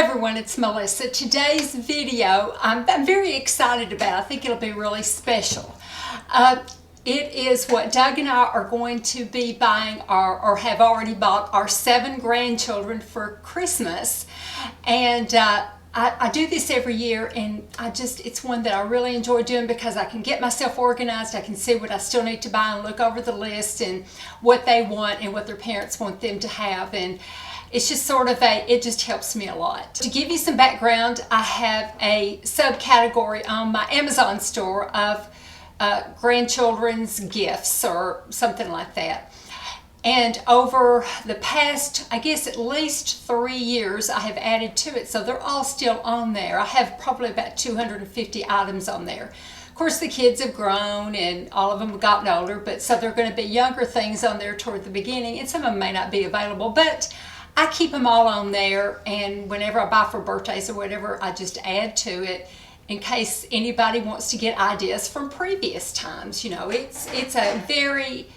Everyone, it's Melissa. Today's video I'm very excited about. I think it'll be really special. It is what Doug and I are going to be buying or have already bought our 7 grandchildren for Christmas. And I do this every year, and it's one that I really enjoy doing because I can get myself organized. I can see what I still need to buy and look over the list and what they want and what their parents want them to have. And it's just sort of it just helps me a lot. To give you some background, I have a subcategory on my Amazon store of grandchildren's gifts or something like that. And over the past, I guess at least 3 years, I have added to it. So they're all still on there. I have probably about 250 items on there. Of course, the kids have grown and all of them have gotten older, but so there are going to be younger things on there toward the beginning, and some of them may not be available, but I keep them all on there, and whenever I buy for birthdays or whatever, I just add to it in case anybody wants to get ideas from previous times. You know, it's a very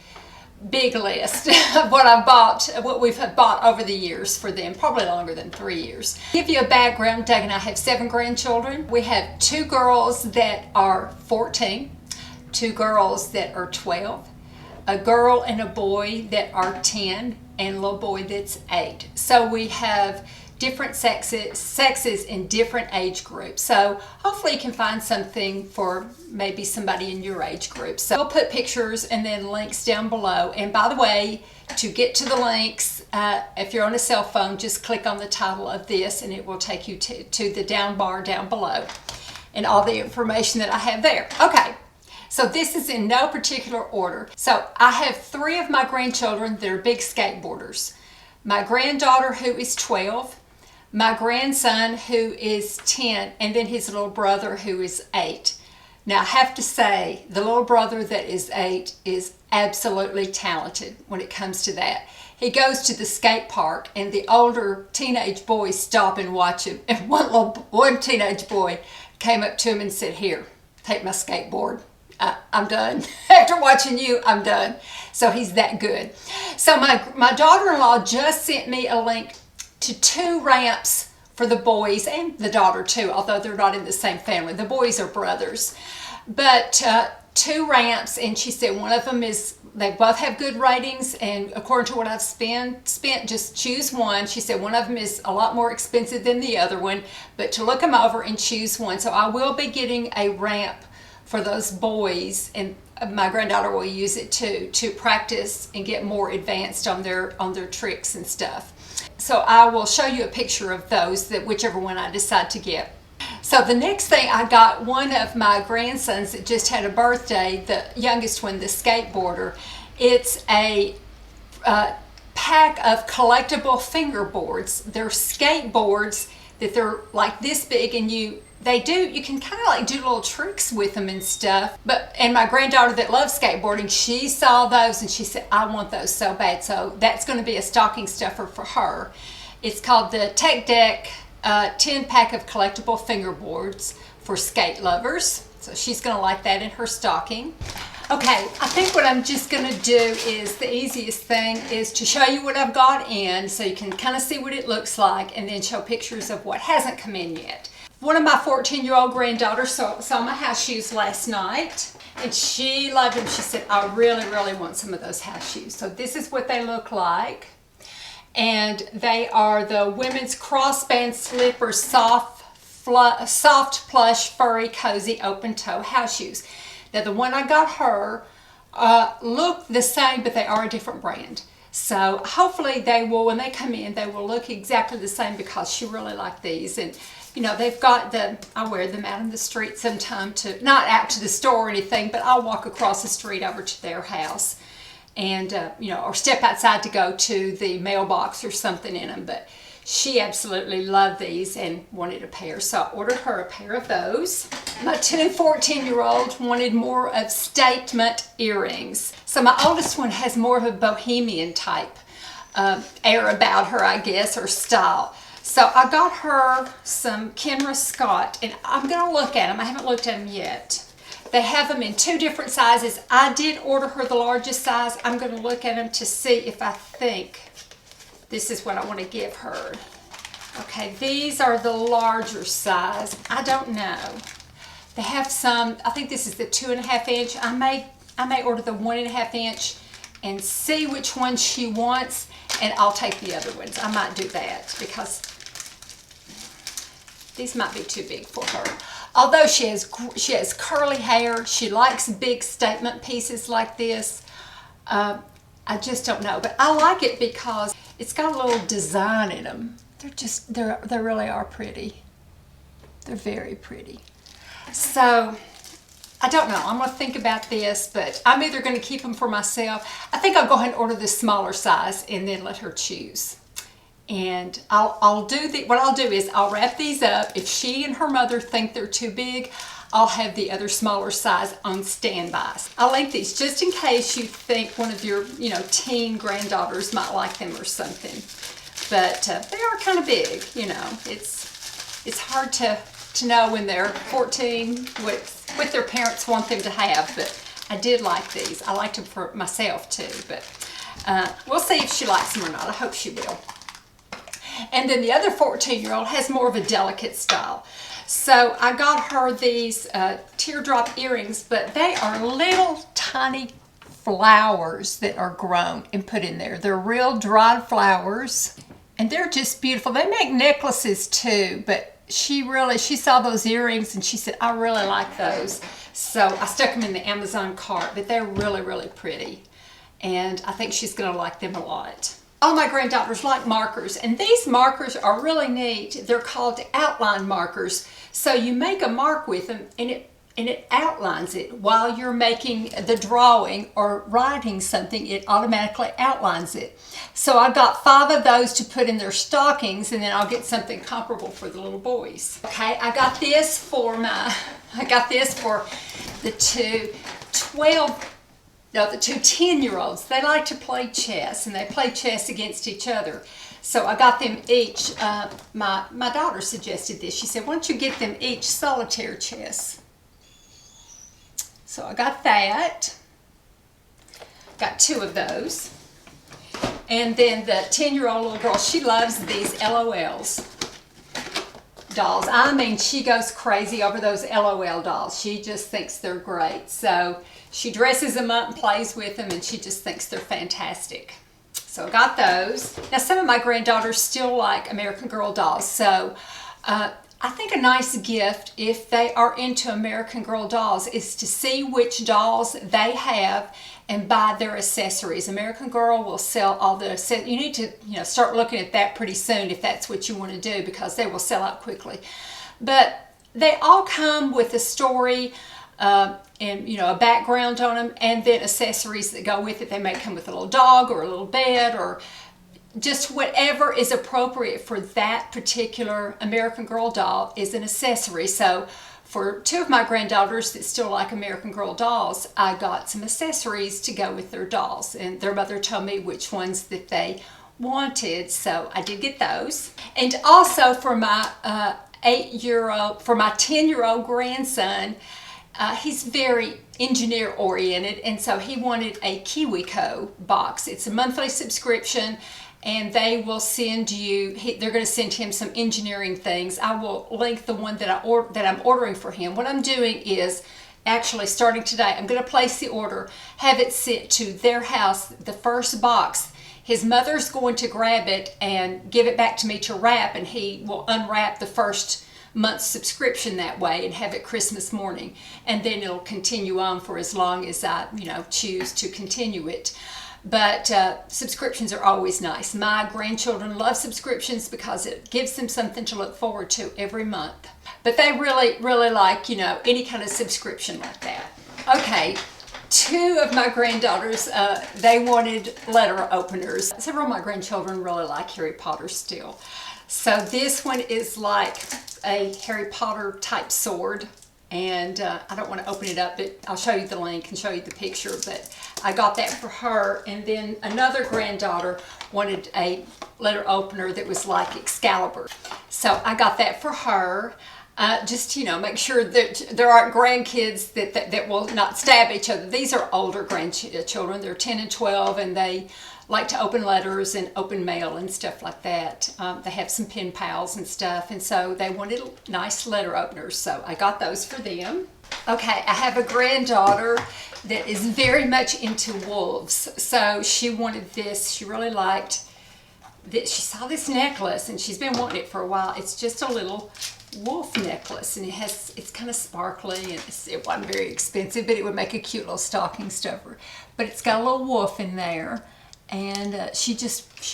big list of what we've bought over the years for them, probably longer than 3 years. To give you a background, Doug and I have 7 grandchildren. We have 2 girls that are 14, 2 girls that are 12, a girl and a boy that are 10, and a little boy that's 8. So we have different sexes in different age groups. So hopefully you can find something for maybe somebody in your age group. So I'll put pictures and then links down below. And by the way, to get to the links, if you're on a cell phone, just click on the title of this and it will take you to the down bar down below and all the information that I have there. Okay. So this is in no particular order. So I have 3 of my grandchildren that are big skateboarders. My granddaughter, who is 12, my grandson, who is 10, and then his little brother, who is 8. Now I have to say, the little brother that is 8 is absolutely talented when it comes to that. He goes to the skate park and the older teenage boys stop and watch him. And one teenage boy came up to him and said, "Here, take my skateboard. I'm done. After watching you, I'm done." So he's that good. So my daughter-in-law just sent me a link to 2 ramps for the boys and the daughter too, although they're not in the same family. The boys are brothers. But 2 ramps, and she said one of them they both have good ratings, and according to what I've spent, just choose one. She said one of them is a lot more expensive than the other one, but to look them over and choose one. So I will be getting a ramp for those boys, and my granddaughter will use it too to practice and get more advanced on their tricks and stuff. So I will show you a picture of those, whichever one I decide to get. So the next thing, I got one of my grandsons that just had a birthday, the youngest one, the skateboarder. It's a pack of collectible fingerboards. They're skateboards that they're like this big, and you can kind of like do little tricks with them and stuff. And my granddaughter that loves skateboarding, she saw those and she said, "I want those so bad." So that's going to be a stocking stuffer for her. It's called the Tech Deck 10-pack of collectible fingerboards for skate lovers. So she's going to like that in her stocking. Okay, I think what I'm just going to do is the easiest thing is to show you what I've got in so you can kind of see what it looks like, and then show pictures of what hasn't come in yet. One of my 14-year-old granddaughters saw my house shoes last night, and she loved them. She said, "I really, really want some of those house shoes." So this is what they look like. And they are the women's crossband slipper, soft plush, furry, cozy, open toe house shoes. Now the one I got her look the same, but they are a different brand. So hopefully they will, when they come in, they will look exactly the same because she really liked these. And you know, they've got I wear them out in the street sometime not out to the store or anything, but I'll walk across the street over to their house and, you know, or step outside to go to the mailbox or something in them. But she absolutely loved these and wanted a pair, so I ordered her a pair of those. My 2 14-year-olds wanted more of statement earrings. So my oldest one has more of a bohemian type air about her, I guess, or style. So I got her some Kenra Scott, and I'm going to look at them. I haven't looked at them yet. They have them in 2 different sizes. I did order her the largest size. I'm going to look at them to see if I think this is what I want to give her. Okay, these are the larger size. I don't know. They have some, I think this is the 2.5 inch. I may order the 1.5 inch and see which one she wants, and I'll take the other ones. I might do that because these might be too big for her. Although she has curly hair, she likes big statement pieces like this. I just don't know, but I like it because it's got a little design in them. They really are pretty. They're very pretty. So I don't know. I'm going to think about this, but I'm either going to keep them for myself. I think I'll go ahead and order the smaller size and then let her choose. And what I'll do is I'll wrap these up. If she and her mother think they're too big, I'll have the other smaller size on standby. I'll link these just in case you think one of your, teen granddaughters might like them or something. But they are kind of big, It's hard to know when they're 14 what their parents want them to have, but I did like these. I liked them for myself too, but we'll see if she likes them or not. I hope she will. And then the other 14-year-old has more of a delicate style. So I got her these teardrop earrings, but they are little tiny flowers that are grown and put in there. They're real dried flowers, and they're just beautiful. They make necklaces too, but she saw those earrings and she said, I really like those. So I stuck them in the Amazon cart, but they're really, really pretty. And I think she's gonna like them a lot. All my granddaughters like markers, and these markers are really neat. They're called outline markers. So you make a mark with them and it outlines it while you're making the drawing or writing something. It automatically outlines it. So I got 5 of those to put in their stockings, and then I'll get something comparable for the little boys. Okay, I got this for the two 10-year-olds. They like to play chess, and they play chess against each other. So I got them each, my daughter suggested this. She said, why don't you get them each solitaire chess? So I got that. Got 2 of those. And then the 10-year-old little girl, she loves these LOLs dolls. I mean, she goes crazy over those LOL dolls. She just thinks they're great. So she dresses them up and plays with them, and she just thinks they're fantastic. So I got those. Now, some of my granddaughters still like American Girl dolls. So I think a nice gift, if they are into American Girl dolls, is to see which dolls they have and buy their accessories. American Girl will sell all the accessories. You need to start looking at that pretty soon if that's what you want to do, because they will sell out quickly. But they all come with a story and a background on them, and then accessories that go with it. They may come with a little dog or a little bed or just whatever is appropriate for that particular American Girl doll is an accessory. So for 2 of my granddaughters that still like American Girl dolls, I got some accessories to go with their dolls, and their mother told me which ones that they wanted, so I did get those. And also for my 10-year-old grandson, he's very engineer oriented, and so he wanted a KiwiCo box. It's a monthly subscription, and they will send you, they're going to send him some engineering things. I will link the one that I'm ordering for him. What I'm doing is, actually starting today, I'm going to place the order, have it sent to their house, the first box. His mother's going to grab it and give it back to me to wrap, and he will unwrap the first month's subscription that way and have it Christmas morning. And then it'll continue on for as long as I, choose to continue it. But subscriptions are always nice. My grandchildren love subscriptions because it gives them something to look forward to every month. But they really, really like, any kind of subscription like that. Okay, 2 of my granddaughters, they wanted letter openers. Several of my grandchildren really like Harry Potter still. So this one is like a Harry Potter type sword. And I don't want to open it up, but I'll show you the link and show you the picture. But I got that for her. And then another granddaughter wanted a letter opener that was like Excalibur. So I got that for her. Just, make sure that there aren't grandkids that will not stab each other. These are older grandchildren. They're 10 and 12, and they like to open letters and open mail and stuff like that. They have some pen pals and stuff, and so they wanted nice letter openers, so I got those for them. Okay, I have a granddaughter that is very much into wolves, so she wanted this. She really liked this. She saw this necklace and she's been wanting it for a while. It's just a little wolf necklace, and it's kind of sparkly, and it wasn't very expensive, but it would make a cute little stocking stuffer. But it's got a little wolf in there, and she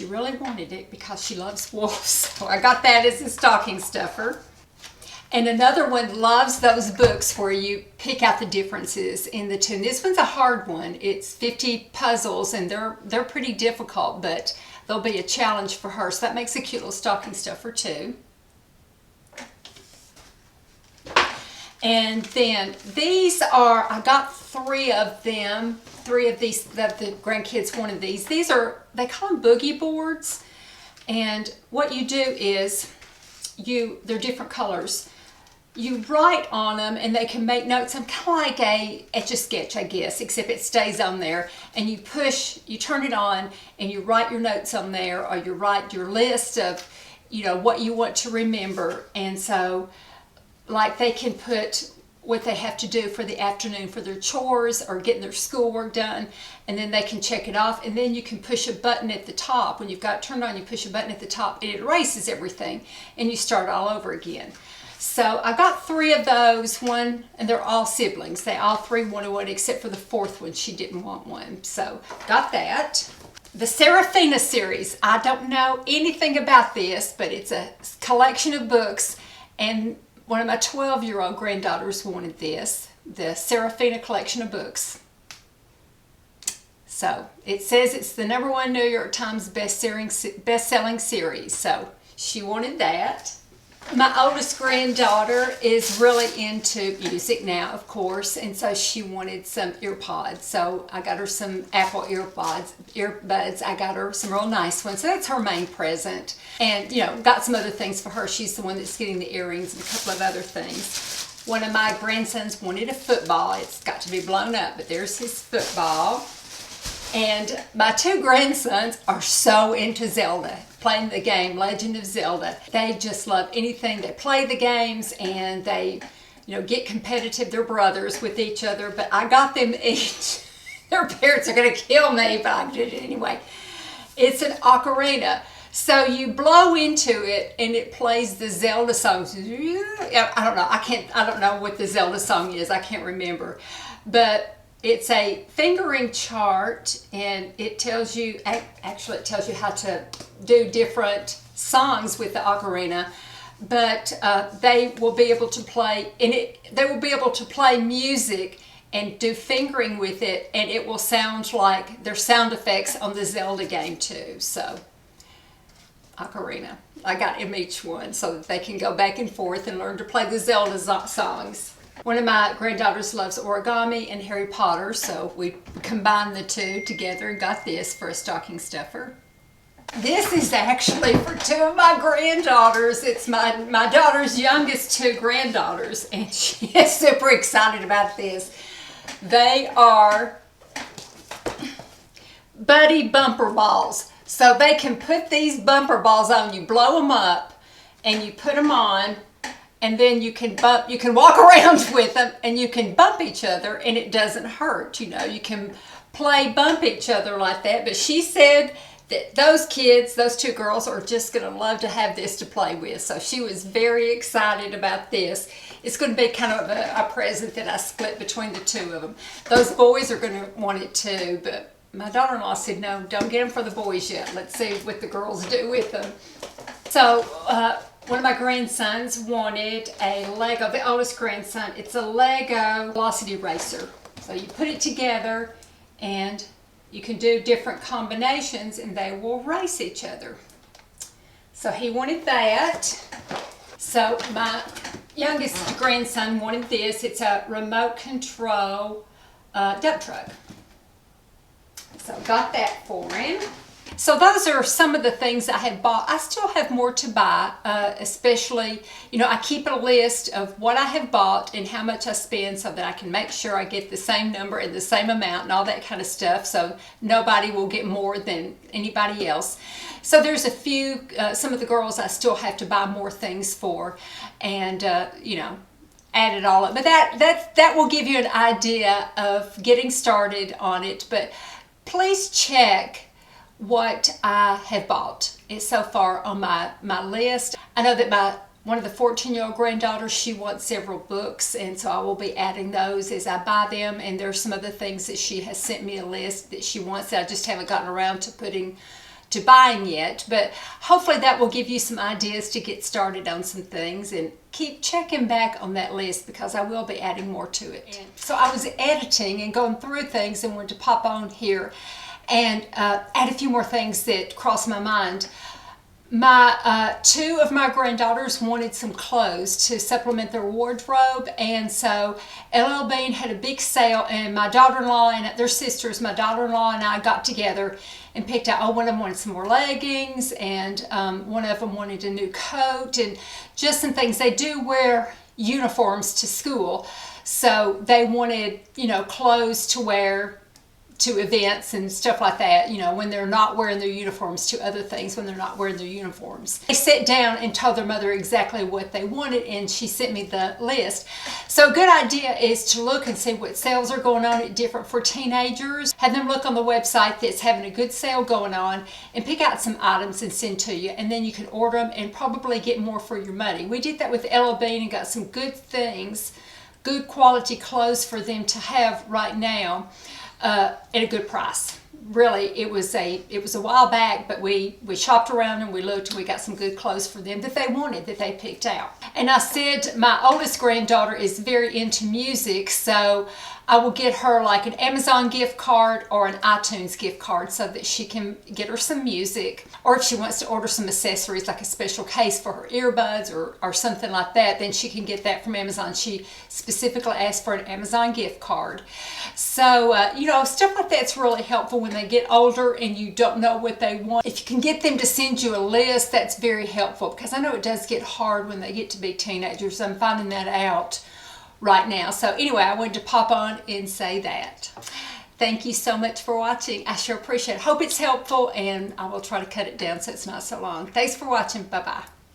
really wanted it because she loves wolves. So I got that as a stocking stuffer. And another one loves those books where you pick out the differences in the two. And this one's a hard one. It's 50 puzzles, and they're pretty difficult, but they'll be a challenge for her. So that makes a cute little stocking stuffer too. And then these are, I got 3 of them. 3 of these, the grandkids wanted these. These are, they call them Boogie boards. And what you do is, they're different colors. You write on them, and they can make notes. I'm kind of like a Etch-a-Sketch, I guess, except it stays on there. And you turn it on, and you write your notes on there, or you write your list of, what you want to remember. And so, like, they can put what they have to do for the afternoon for their chores or getting their schoolwork done, and then they can check it off. And then you can push a button at the top. When you've got it turned on, you push a button at the top, and it erases everything, and you start all over again. So I got 3 of those, and they're all siblings. They all 3 wanted one, except for the 4th one. She didn't want one. So got that. The Serafina series. I don't know anything about this, but it's a collection of books, and one of my 12-year-old granddaughters wanted this, the Serafina collection of books. So it says it's the #1 New York Times best-selling series. So she wanted that. My oldest granddaughter is really into music now, of course, and so she wanted some earpods. So I got her some Apple earbuds. I got her some real nice ones. So that's her main present. And, got some other things for her. She's the one that's getting the earrings and a couple of other things. One of my grandsons wanted a football. It's got to be blown up, but there's his football. And my 2 grandsons are so into Zelda, playing the game Legend of Zelda. They just love anything. They play the games, and they, get competitive. They're brothers with each other, but I got them each. Their parents are going to kill me, but I did it anyway. It's an ocarina. So you blow into it, and it plays the Zelda songs. I don't know. I don't know what the Zelda song is. I can't remember. But it's a fingering chart, and it tells you, actually it tells you how to do different songs with the ocarina, but they will be able to play, they will be able to play music and do fingering with it, and it will sound like their sound effects on the Zelda game too. So, ocarina. I got them each one so that they can go back and forth and learn to play the Zelda songs. One of my granddaughters loves origami and Harry Potter, so we combined the 2 together and got this for a stocking stuffer. This is actually for 2 of my granddaughters. It's my daughter's youngest 2 granddaughters, and she is super excited about this. They are Buddy bumper balls. So they can put these bumper balls on. You blow them up, and you put them on, and then you can walk around with them, and you can bump each other, and it doesn't hurt. You can bump each other like that. But she said that those 2 girls are just going to love to have this to play with. So she was very excited about this. It's going to be kind of a present that I split between the 2 of them. Those boys are going to want it too, but my daughter-in-law said, no, don't get them for the boys yet. Let's see what the girls do with them. So, one of my grandsons wanted a Lego, the oldest grandson, it's a Lego Velocity Racer. So you put it together, and you can do different combinations, and they will race each other. So he wanted that. So my youngest grandson wanted this. It's a remote control dump truck. So got that for him. So those are some of the things I have bought. I still have more to buy, especially, I keep a list of what I have bought and how much I spend so that I can make sure I get the same number and the same amount and all that kind of stuff, so nobody will get more than anybody else. So there's a few, some of the girls I still have to buy more things for, and add it all up. But that will give you an idea of getting started on it. But please check what I have bought so far on my list. I know that one of the 14-year-old granddaughters, she wants several books, and so I will be adding those as I buy them. And there's some other things that she has sent me a list that she wants that I just haven't gotten around to buying yet. But hopefully that will give you some ideas to get started on some things, and keep checking back on that list because I will be adding more to it. So I was editing and going through things and wanted to pop on here and add a few more things that crossed my mind. Two of my granddaughters wanted some clothes to supplement their wardrobe, and so LL Bean had a big sale, and my daughter-in-law and their sisters, my daughter-in-law and I got together and picked out, one of them wanted some more leggings, and one of them wanted a new coat, and just some things. They do wear uniforms to school, so they wanted, clothes to wear to events and stuff like that, when they're not wearing their uniforms, to other things when they're not wearing their uniforms. They sat down and told their mother exactly what they wanted, and she sent me the list. So a good idea is to look and see what sales are going on at different for teenagers. Have them look on the website that's having a good sale going on and pick out some items and send to you, and then you can order them and probably get more for your money. We did that with LL Bean and got some good things, good quality clothes for them to have right now. At a good price. Really, it was a while back, but we shopped around and we looked, and we got some good clothes for them that they wanted, that they picked out. And I said my oldest granddaughter is very into music, so I will get her like an Amazon gift card or an iTunes gift card so that she can get her some music. Or if she wants to order some accessories, like a special case for her earbuds or something like that, then she can get that from Amazon. She specifically asked for an Amazon gift card. So, stuff like that's really helpful when they get older and you don't know what they want. If you can get them to send you a list, that's very helpful, because I know it does get hard when they get to be teenagers. I'm finding that out right now. So anyway, I wanted to pop on and say that. Thank you so much for watching. I sure appreciate it. Hope it's helpful, and I will try to cut it down so it's not so long. Thanks for watching. Bye-bye.